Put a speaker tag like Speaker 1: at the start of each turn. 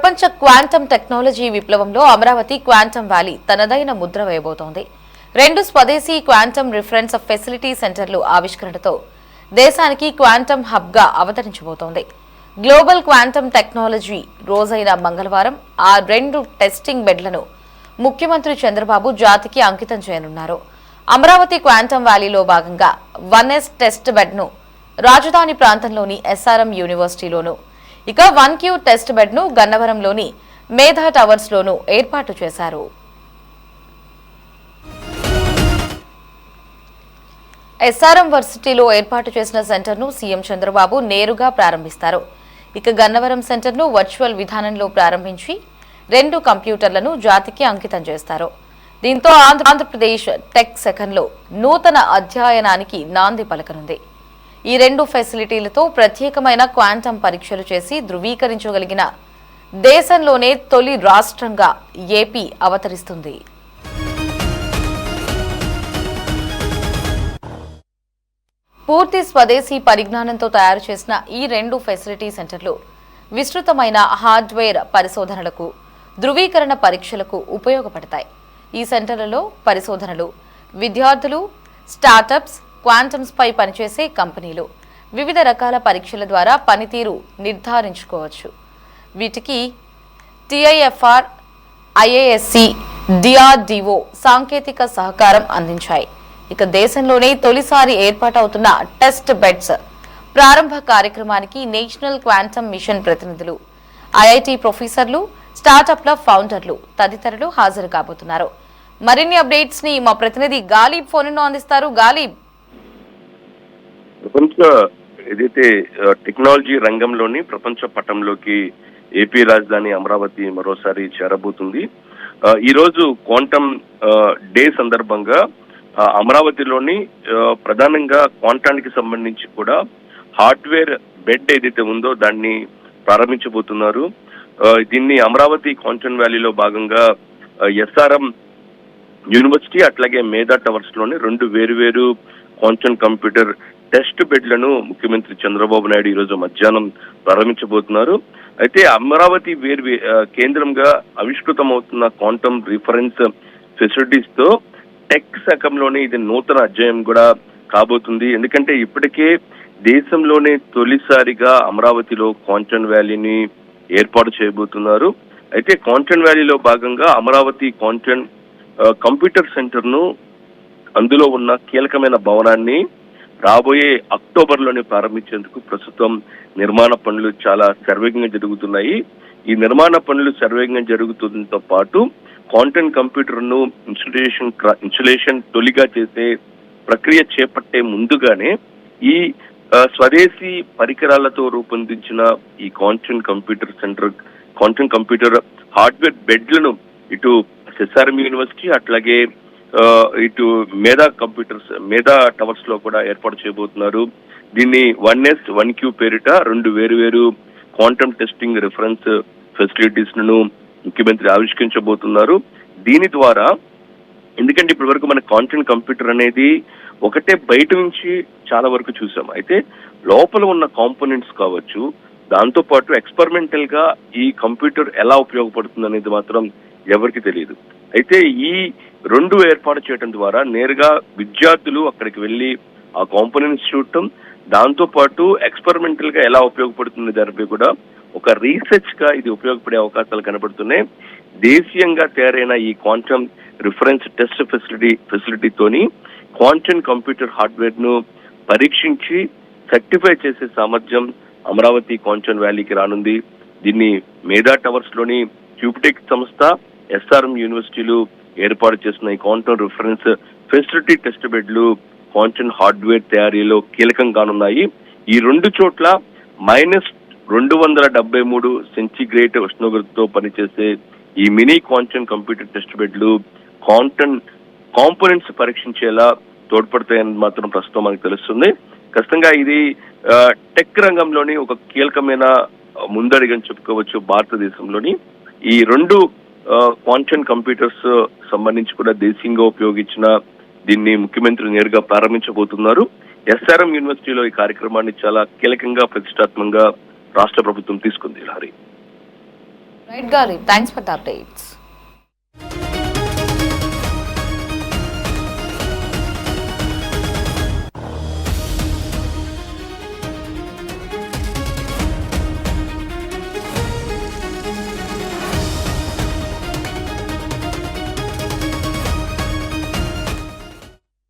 Speaker 1: ప్రపంచ quantum technology విప్లవంలో Amaravati quantum valley తనదైన ముద్ర వేయబోతోంది. 2 స్వదేశీ క్వాంటం రిఫరెన్స్ ఫెసిలిటీ సెంటర్లు ఆవిష్కరణతో దేశానికి క్వాంటం హబ్ గా అవతరించబోతోంది. గ్లోబల్ క్వాంటం టెక్నాలజీ రోజైన మంగళవారం ఆ 2 టెస్టింగ్ బెడ్లను ముఖ్యమంత్రి చంద్రబాబు జాతికి అంకితం చేయనున్నారు. అమరావతి క్వాంటం వ్యాలీలో భాగంగా 1S టెస్ట్ బెడ్ను రాజధాని ప్రాంతంలోని SRM యూనివర్సిటీలోను, ఇక 1Q టెస్ట్ బెడ్ ను గన్నవరంలోని మేధా టవర్స్ లోను ఏర్పాటు చేశారు. SRM వర్సిటీలో ఏర్పాటు చేసిన సెంటర్ ను సీఎం చంద్రబాబు నేరుగా ప్రారంభిస్తారు. ఇక గన్నవరం సెంటర్ ను వర్చువల్ విధానంలో ప్రారంభించి 2 కంప్యూటర్లను జాతికి అంకితం చేస్తారు. దీంతో ఆంధ్రప్రదేశ్ టెక్ సెకండ్లో నూతన అధ్యయనానికి నాంది పలకనుంది. ఈ 2 ఫెసిలిటీలతో ప్రత్యేకమైన క్వాంటం పరీక్షలు చేసి ధృవీకరించగలిగిన దేశంలోనే తొలి రాష్ట్రంగా ఏపీ అవతరిస్తుంది. పూర్తి స్వదేశీ పరిజ్ఞానంతో తయారు చేసిన ఈ 2 ఫెసిలిటీ సెంటర్లు విస్తృతమైన హార్డ్వేర్ పరిశోధనలకు, ధృవీకరణ పరీక్షలకు ఉపయోగపడతాయి. ఈ సెంటర్లలో పరిశోధనలు, విద్యార్థులు, స్టార్టప్స్, క్వాంటమ్స్ పై పనిచేసే కంపెనీలు వివిధ రకాల పరీక్షల ద్వారా పనితీరు నిర్ధారించుకోవచ్చు. వీటికి TIFR, IISc, DRDO సాంకేతిక సహకారం అందించాయి. ఇక దేశంలోనే తొలిసారి ఏర్పాటవుతున్న టెస్ట్ బెడ్స్ ప్రారంభ కార్యక్రమానికి నేషనల్ క్వాంటమ్ మిషన్ ప్రతినిధులు, IIT ప్రొఫెసర్లు, స్టార్టప్ల ఫౌండర్లు తదితరులు హాజరు కాబోతున్నారు. మరిన్ని అప్డేట్స్ ని మా ప్రతినిధి గాలిబ్ ఫోన్ అందిస్తారు. గాలిబ్,
Speaker 2: ప్రపంచ ఏదైతే టెక్నాలజీ రంగంలోని ప్రపంచ పటంలోకి ఏపీ రాజధాని అమరావతి మరోసారి చేరబోతుంది. ఈ రోజు క్వాంటమ్ డే సందర్భంగా అమరావతిలోని ప్రధానంగా క్వాంటానికి సంబంధించి కూడా హార్డ్వేర్ బెడ్ ఏదైతే ఉందో దాన్ని ప్రారంభించబోతున్నారు. దీన్ని అమరావతి క్వాంటమ్ వ్యాలీలో భాగంగా SRM యూనివర్సిటీ అట్లాగే మేధా టవర్స్ లోని 2 వేరువేరు క్వాంటమ్ కంప్యూటర్ టెస్ట్ బెడ్లను ముఖ్యమంత్రి చంద్రబాబు నాయుడు ఈ రోజు మధ్యాహ్నం ప్రారంభించబోతున్నారు. అయితే అమరావతి కేంద్రంగా ఆవిష్కృతమవుతున్న క్వాంటమ్ రిఫరెన్స్ ఫెసిలిటీస్ తో టెక్ శాఖంలోనే ఇది నూతన అధ్యాయం కూడా కాబోతుంది. ఎందుకంటే ఇప్పటికే దేశంలోనే తొలిసారిగా అమరావతిలో క్వాంటమ్ వ్యాలీని ఏర్పాటు చేయబోతున్నారు. అయితే క్వాంటమ్ వ్యాలీలో భాగంగా అమరావతి క్వాంటమ్ కంప్యూటర్ సెంటర్ ను, అందులో ఉన్న కీలకమైన భవనాన్ని రాబోయే అక్టోబర్లోనే ప్రారంభించేందుకు ప్రస్తుతం నిర్మాణ పనులు చాలా శరవేగంగా జరుగుతున్నాయి. ఈ నిర్మాణ పనులు శరవేగంగా జరుగుతుండటంతో పాటు క్వాంటమ్ కంప్యూటర్ ను ఇన్స్టలేషన్ తొలిగా చేసే ప్రక్రియ చేపట్టే ముందుగానే ఈ స్వదేశీ పరికరాలతో రూపొందించిన ఈ quantum computer centre, quantum computer hardware బెడ్లను ఇటు SRM యూనివర్సిటీ అట్లాగే ఇటు మేధా టవర్స్ లో కూడా ఏర్పాటు చేయబోతున్నారు. దీన్ని 1S 1Q పేరిట 2 వేరువేరు క్వాంటమ్ టెస్టింగ్ రిఫరెన్స్ ఫెసిలిటీస్ ను ముఖ్యమంత్రి ఆవిష్కరించబోతున్నారు. దీని ద్వారా, ఎందుకంటే ఇప్పటి వరకు మన క్వాంటమ్ కంప్యూటర్ అనేది ఒకటే బయట నుంచి చాలా వరకు చూసాం. అయితే లోపల ఉన్న కాంపోనెంట్స్ కావచ్చు, దాంతో పాటు ఎక్స్పెరిమెంటల్ గా ఈ కంప్యూటర్ ఎలా ఉపయోగపడుతుంది అనేది మాత్రం ఎవరికి తెలియదు. అయితే ఈ 2 ఏర్పాటు చేయడం ద్వారా నేరుగా విద్యార్థులు అక్కడికి వెళ్లి ఆ కాంపోనెంట్స్ చూడటం, దాంతో పాటు ఎక్స్పెరిమెంటల్ గా ఎలా ఉపయోగపడుతుంది దానిపై కూడా ఒక రీసెర్చ్ గా ఇది ఉపయోగపడే అవకాశాలు కనబడుతున్నాయి. దేశీయంగా తయారైన ఈ క్వాంటమ్ రిఫరెన్స్ టెస్ట్ ఫెసిలిటీతోని క్వాంటమ్ కంప్యూటర్ హార్డ్వేర్ ను పరీక్షించి సర్టిఫై చేసే సామర్థ్యం అమరావతి క్వాంటమ్ వ్యాలీకి రానుంది. దీన్ని మేధా టవర్స్ లోని క్యూబ్టెక్ సంస్థ, SRM యూనివర్సిటీలు ఏర్పాటు చేసిన ఈ క్వాంటమ్ రిఫరెన్స్ ఫెసిలిటీ టెస్ట్ బెడ్లు క్వాంటమ్ హార్డ్వేర్ తయారీలో కీలకం కానున్నాయి. ఈ 2 చోట్ల -273 సెంటీగ్రేడ్ ఉష్ణోగ్రతతో పనిచేసే ఈ మినీ క్వాంటమ్ కంప్యూటర్ టెస్ట్ బెడ్లు క్వాంటమ్ కాంపోనెంట్స్ పరీక్షించేలా తోడ్పడతాయని మాత్రం ప్రస్తుతం మనకు తెలుస్తుంది. ఖచ్చితంగా ఇది టెక్ రంగంలోని ఒక కీలకమైన ముందడుగని చెప్పుకోవచ్చు. భారతదేశంలోని ఈ 2 క్వాంటమ్ కంప్యూటర్స్ సంబంధించి కూడా దేశీయంగా ఉపయోగించిన దీన్ని ముఖ్యమంత్రి నేరుగా ప్రారంభించబోతున్నారు. SRM యూనివర్సిటీలో ఈ కార్యక్రమాన్ని చాలా కీలకంగా, ప్రతిష్టాత్మకంగా రాష్ట్ర ప్రభుత్వం తీసుకుంది. హరి.
Speaker 1: రైట్ గాలి, థ్యాంక్స్ ఫర్ ద అప్డేట్స్.